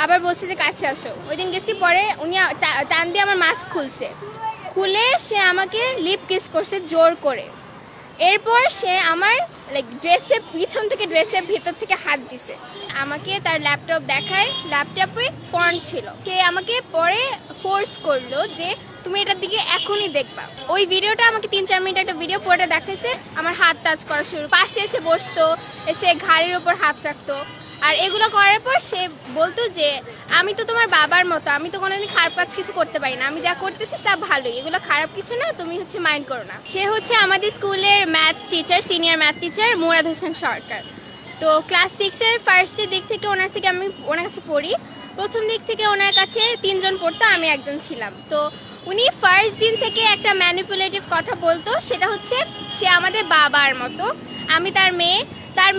আবার বলছে যে কাছে আসো। ওই দিন গেছি, পরে উনি টান দিয়ে আমার মাস্ক খুলছে, খুলে সে আমাকে লিপ কিস করছে জোর করে। এরপর সে আমার ড্রেসের পিছন থেকে ড্রেসের ভিতর থেকে হাত দিছে, আমাকে তার ল্যাপটপ দেখায়, ল্যাপটপে পর্ন ছিল। সে আমাকে পরে ফোর্স করলো যে তুমি এটার দিকে এখনই দেখবা। ওই ভিডিওটা আমাকে 3-4 মিনিট একটা ভিডিও পরে দেখাইছে। আমার হাত টাচ করা শুরু, পাশে এসে বসতো, এসে ঘাড়ের উপর হাত রাখতো। আর এগুলো করার পর সে বলতো যে আমি তো তোমার বাবার মতো, আমি তো কোনোদিন খারাপ কাজ কিছু করতে পারি না, আমি যা করতেছিস তা ভালোই, এগুলো খারাপ কিছু না, তুমি মাইন্ড করো না। সে আমাদের স্কুলের math teacher, senior math teacher Murad Hossain Sarkar. তো ক্লাস 6-এর ফার্স্টের দিক থেকে আমি ওনার কাছে পড়ি। প্রথম দিক থেকে ওনার কাছে 3 জন পড়তো, আমি একজন ছিলাম। তো উনি ফার্স্ট দিন থেকে একটা ম্যানিপুলেটিভ কথা বলতো, সেটা হচ্ছে সে আমাদের বাবার মতো, আমি তার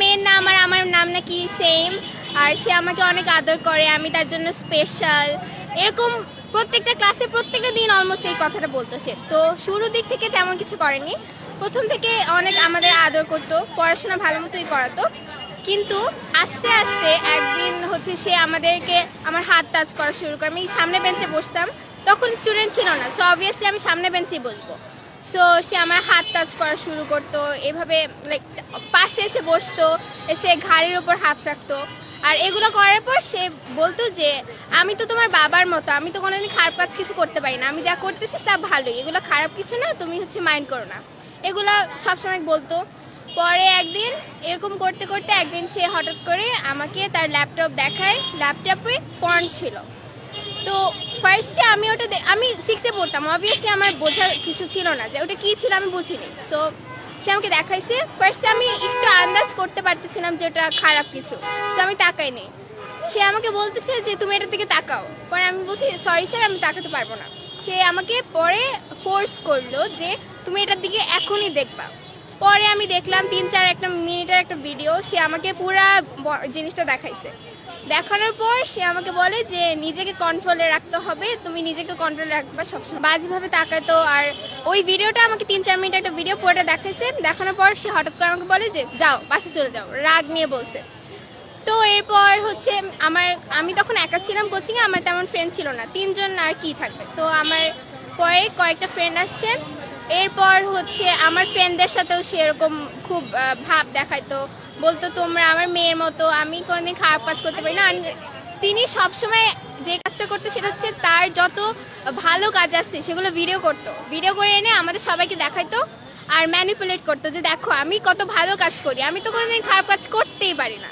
মেয়ের নাম আর আমার নাম নাকি সেম, আর সে আমাকে অনেক আদর করে, আমি তার জন্য স্পেশাল। এরকম প্রত্যেকটা ক্লাসে প্রত্যেকটা দিন অলমোস্ট এই কথাটা বলতো সে। তো শুরুর দিক থেকে তেমন কিছু করেনি, প্রথম থেকে অনেক আমাদের আদর করতো, পড়াশোনা ভালো মতোই করাতো। কিন্তু আস্তে আস্তে একদিন সে আমাদেরকে আমার হাত টাচ করা শুরু করে। আমি সামনে বেঞ্চে বসতাম, তখন স্টুডেন্ট ছিল না, সো অবভিয়াসলি আমি সামনে বেঞ্চেই বসবো। সো সে আমার হাত টাচ করা শুরু করতো, এভাবে পাশে এসে বসতো, এসে ঘাড়ের উপর হাত রাখতো। আর এগুলো করার পর সে বলতো যে আমি তো তোমার বাবার মতো, আমি তো কোনোদিন খারাপ কাজ কিছু করতে পারি না, আমি যা করতেছিস তা ভালোই, এগুলো খারাপ কিছু না, তুমি মাইন্ড করো না, এগুলো সবসময় বলতো। পরে একদিন এরকম করতে করতে একদিন সে হঠাৎ করে আমাকে তার ল্যাপটপ দেখায়, ল্যাপটপে পর্ন ছিল। তো ফার্স্টে আমি 6-এ পড়তাম, অবভিয়াসলি আমার বোঝার কিছু ছিল না যে ওটা কী ছিল, আমি বুঝিনি। সো সে আমাকে দেখাইছে, ফার্স্টে আমি একটু আন্দাজ করতে পারতেছিলাম যে ওটা খারাপ কিছু, সো আমি তাকাইনি। সে আমাকে বলতেছে যে তুমি এটার দিকে তাকাও, পরে আমি বলছি সরি স্যার, আমি তাকাতে পারবো না। সে আমাকে পরে ফোর্স করলো যে তুমি এটার দিকে এখনই দেখবা। পরে আমি দেখলাম 3-4 মিনিটের একটা ভিডিও, সে আমাকে পুরা জিনিসটা দেখাইছে। দেখানোর পর সে আমাকে বলে যে নিজেকে কন্ট্রোলে রাখতে হবে, তুমি নিজেকে কন্ট্রোলে রাখবা সবসময়। বাজেভাবে তাকাতো। আর ওই ভিডিওটা আমাকে 3-4 মিনিট একটা ভিডিও পরে দেখাইছে। দেখানোর পর সে হঠাৎ করে আমাকে বলে যে যাও বাসে চলে যাও, রাগ নিয়ে বলছে। তো এরপর আমি তখন একা ছিলাম কোচিংয়ে, আমার তেমন ফ্রেন্ড ছিল না, 3 জন আর কি থাকবে। তো আমার পরে কয়েকটা ফ্রেন্ড আসছে। এরপর আমার ফ্রেন্ডদের সাথেও সে এরকম খুব ভাব দেখাইতো, বলতো তোমরা আমার মেয়ের মতো, আমি কোনোদিন খারাপ কাজ করতে পারি না। তিনি সবসময় যে কাজটা করতো সেটা হচ্ছে তার যত ভালো কাজ আছে সেগুলো ভিডিও করতো, ভিডিও করে এনে আমাদের সবাইকে দেখাইতো আর ম্যানিপুলেট করতো যে দেখো আমি কত ভালো কাজ করি, আমি তো কোনোদিন খারাপ কাজ করতেই পারি না।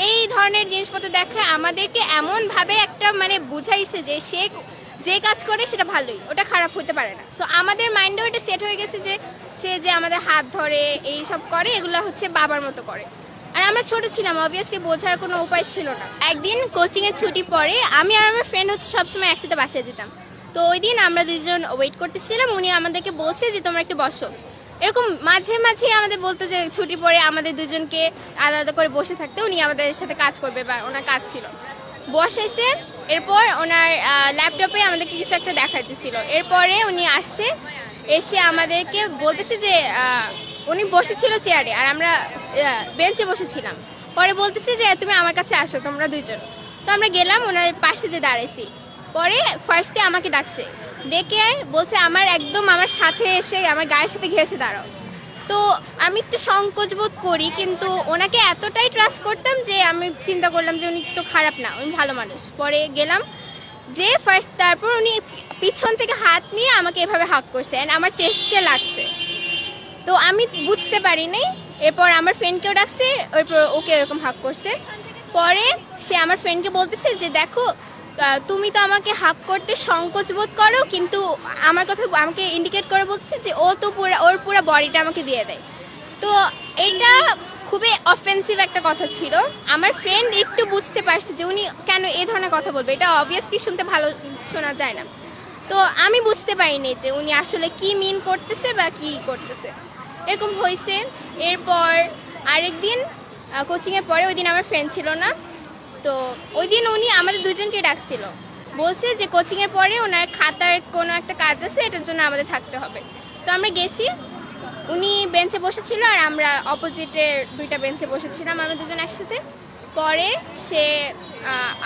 এই ধরনের জিনিসপত্র দেখে আমাদেরকে এমনভাবে একটা বুঝাইছে যে সে যে কাজ করে সেটা ভালোই, ওটা খারাপ হতে পারে না। সো আমাদের মাইন্ডেও এটা সেট হয়ে গেছে যে সে যে আমাদের হাত ধরে এই সব করে, এগুলো বাবার মতো করে। আর আমরা ছোট ছিলাম, অবভিয়াসলি বোঝার কোনো উপায় ছিল না। একদিন কোচিংয়ের ছুটি পরে আমি আর আমার ফ্রেন্ড সবসময় একসাথে বাসায় যেতাম। তো ওই দিন আমরা 2 জন ওয়েট করতেছিলাম, উনি আমাদেরকে বলছে যে তোমরা একটু বসো। এরকম মাঝে মাঝে আমাদের বলতো যে ছুটি পরে আমাদের 2 জনকে আলাদা করে বসে থাকতে, উনি আমাদের সাথে কাজ করবে বা ওনার কাজ ছিল। বসাইছে, এরপর ওনার ল্যাপটপে আমাদেরকে কিছু একটা দেখাইতেছিল। এরপরে উনি আসছে, এসে আমাদেরকে বলতেছে যে উনি বসেছিল চেয়ারে আর আমরা বেঞ্চে বসেছিলাম। পরে বলতেছে যে তুমি আমার কাছে আসো, তোমরা 2 জন। তো আমরা গেলাম, ওনার পাশে যে দাঁড়াইছি। পরে ফার্স্টে আমাকে ডাকছে, ডেকে বলছে আমার সাথে এসে আমার গায়ের সাথে ঘেঁষে দাঁড়াও। তো আমি একটু সংকোচ বোধ করি, কিন্তু ওনাকে এতটাই ট্রাস্ট করতাম যে আমি চিন্তা করলাম যে উনি তো খারাপ না, উনি ভালো মানুষ। পরে গেলাম যে তারপর উনি পিছন থেকে হাত নিয়ে আমাকে এভাবে হাক করছে, আমার চেস্টে লাগছে। তো আমি বুঝতে পারিনি। এরপর আমার ফ্রেন্ডকেও ডাকছে, এরপর ওকে এরকম হাক করছে। পরে সে আমার ফ্রেন্ডকে বলতেছে যে দেখো তুমি তো আমাকে হাক করতে সংকোচ বোধ করো, কিন্তু আমাকে ইন্ডিকেট করে বলছে যে ওর পুরো বডিটা আমাকে দিয়ে দেয়। তো এটা খুবই অফেন্সিভ একটা কথা ছিল। আমার ফ্রেন্ড একটু বুঝতে পারছে যে উনি কেন এই ধরনের কথা বলবে, এটা অবভিয়াসলি শুনতে ভালো শোনা যায় না। তো আমি বুঝতে পারিনি যে উনি আসলে কি মিন করতেছে বা কি করতেছে, এরকম হয়েছে। এরপর আরেকদিন কোচিংয়ের পরে, ওই দিন আমার ফ্রেন্ড ছিল না, তো ওই দিন উনি আমাদের 2 জনকে ডাকছিল, বলছে যে কোচিংয়ের পরে ওনার খাতার কোনো একটা কাজ আছে, এটার জন্য আমাদের থাকতে হবে। তো আমরা গেছি, উনি বেঞ্চে বসেছিল আর আমরা অপোজিটের 2টা বেঞ্চে বসেছিলাম, আমরা 2 জন একসাথে। পরে সে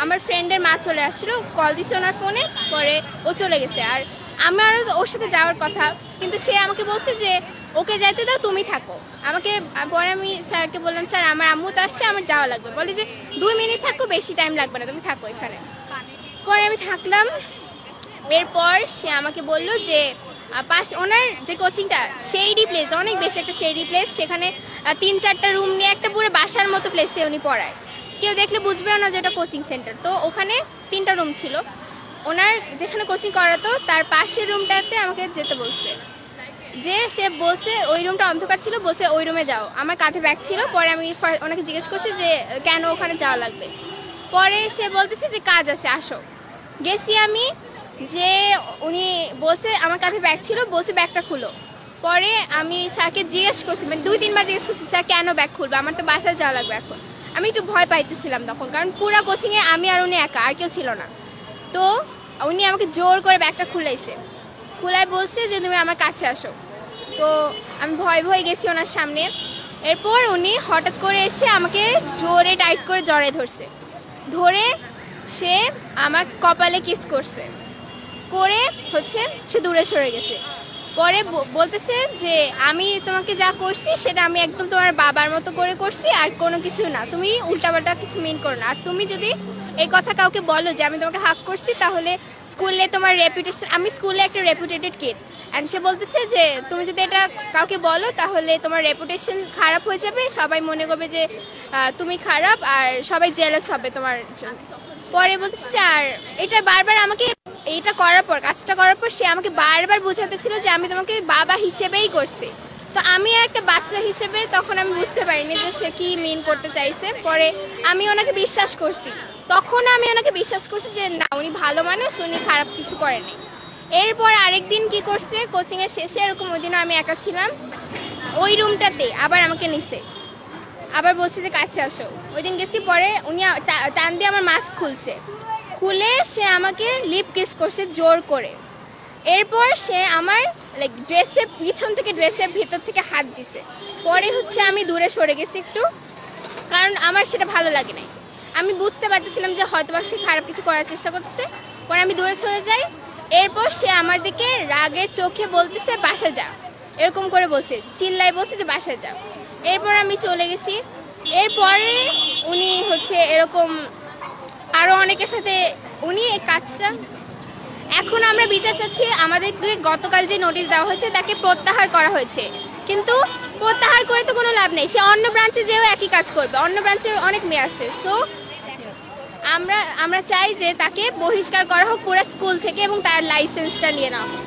আমার ফ্রেন্ডের মা চলে আসছিল, কল দিছে ওনার ফোনে, পরে ও চলে গেছে। আর আমারও ওর সাথে যাওয়ার কথা, কিন্তু সে আমাকে বলছে যে ওকে যাইতে দাও, তুমি থাকো। আমাকে পরে আমি স্যারকে বললাম, স্যার আমার আম্মু তো আসছে, আমার যাওয়া লাগবে। বলে যে 2 মিনিট থাকো, বেশি টাইম লাগবে না, তুমি থাকো এখানে। পরে আমি থাকলাম। এরপর সে আমাকে বলল যে ওনার যে কোচিংটা শেডি প্লেস, অনেক বেশি একটা শেডি প্লেস, সেখানে 3-4টা রুম নিয়ে একটা পুরো বাসার মতো প্লেসে উনি পড়ায়। কেউ দেখলে বুঝবেও না যে এটা কোচিং সেন্টার। তো ওখানে 3টা রুম ছিল। ওনার যেখানে কোচিং করাতো তার পাশের রুমটাতে আমাকে যেতে বলছে, যে সে বলছে ওই রুমটা অন্ধকার ছিল, বলছে ওই রুমে যাও। আমার কাঁধে ব্যাগ ছিল। পরে আমি ওনাকে জিজ্ঞেস করছি যে কেন ওখানে যাওয়া লাগবে। পরে সে বলতেছে যে কাজ আছে, আসো। গেছি আমি, যে উনি বলছে আমার কাঁধে ব্যাগ ছিল, বলছে ব্যাগটা খুলো। পরে আমি স্যারকে জিজ্ঞেস করছি, মানে 2-3 বার জিজ্ঞেস করছি, স্যার কেন ব্যাগ খুলবে, আমার তো বাসায় যাওয়া লাগবে এখন। আমি একটু ভয় পাইতেছিলাম তখন, কারণ পুরো কোচিংয়ে আমি আর উনি একা, আর কেউ ছিল না। তো উনি আমাকে জোর করে ব্যাগটা খুলাইছে, খুলায় বলছে যে তুমি আমার কাছে আসো। তো আমি ভয় ভয় গেছি ওনার সামনে। এরপর উনি হঠাৎ করে এসে আমাকে জোরে টাইট করে জড়ায় ধরছে, ধরে সে আমার কপালে কিস করছে, করে সে দূরে সরে গেছে। পরে বলতেছে যে আমি তোমাকে যা করছি সেটা আমি একদম তোমার বাবার মতো করে করছি, আর কোনো কিছু না, তুমি উল্টাপাল্টা কিছু মিন করো না। আর তুমি যদি এই কথা কাউকে বলো যে আমি তোমাকে হাক করছি, তাহলে স্কুলে তোমার রেপুটেশন, আমি স্কুলে একটা রেপুটেটেড কিড, অ্যান্ড সে বলতেছে যে তুমি যদি এটা কাউকে বলো তাহলে তোমার রেপুটেশন খারাপ হয়ে যাবে, সবাই মনে করবে যে তুমি খারাপ, আর সবাই জেলাস হবে তোমার জন্য। পরে বলতেছে যে আর এটা বারবার আমাকে এইটা করার পর, কাজটা করার পর সে আমাকে বারবার বোঝাতেছিল যে আমি তোমাকে বাবা হিসেবেই করছি। তো আমি একটা বাচ্চা হিসেবে তখন আমি বুঝতে পারিনি যে সে কি মিন করতে চাইছে। পরে আমি ওনাকে বিশ্বাস করছি, তখন আমি ওনাকে বিশ্বাস করছি যে না, উনি ভালো মানুষ, উনি খারাপ কিছু করেনি। এরপর আরেকদিন কি করছে, কোচিংয়ের শেষে, এরকম ওই দিনও আমি একা ছিলাম, ওই রুমটাতে আবার আমাকে নিছে, আবার বলছে যে কাছে আসো। ওই দিন গেছি, পরে উনি টান দিয়ে আমার মাস্ক খুলছে, খুলে সে আমাকে লিপ কিস করছে জোর করে। এরপর সে আমার ড্রেসের পিছন থেকে, ড্রেসের ভিতর থেকে হাত দিছে। পরে আমি দূরে সরে গেছি একটু, কারণ আমার সেটা ভালো লাগে নাই। আমি বুঝতে পারতেছিলাম যে হয়তো বা সে খারাপ কিছু করার চেষ্টা করতেছে। পরে আমি দূরে সরে যাই। এরপর সে আমার দিকে রাগের চোখে বলতেছে বাসা যা, এরকম করে বলছে, চিল্লাই বলছে যে বাসা যা। এরপর আমি চলে গেছি। এরপরে উনি এরকম আরও অনেকের সাথে উনি এই কাজটা, এখন আমরা বিচার চাচ্ছি। আমাদেরকে গতকাল যে নোটিশ দেওয়া হয়েছে তাকে প্রত্যাহার করা হয়েছে, কিন্তু প্রত্যাহার করে তো কোনো লাভ নেই, সে অন্য ব্রাঞ্চে যেও একই কাজ করবে, অন্য ব্রাঞ্চে অনেক মেয়ে আছে। সো আমরা চাই যে তাকে বহিষ্কার করা হোক পুরো স্কুল থেকে, এবং তার লাইসেন্সটা নিয়ে নেওয়া হোক।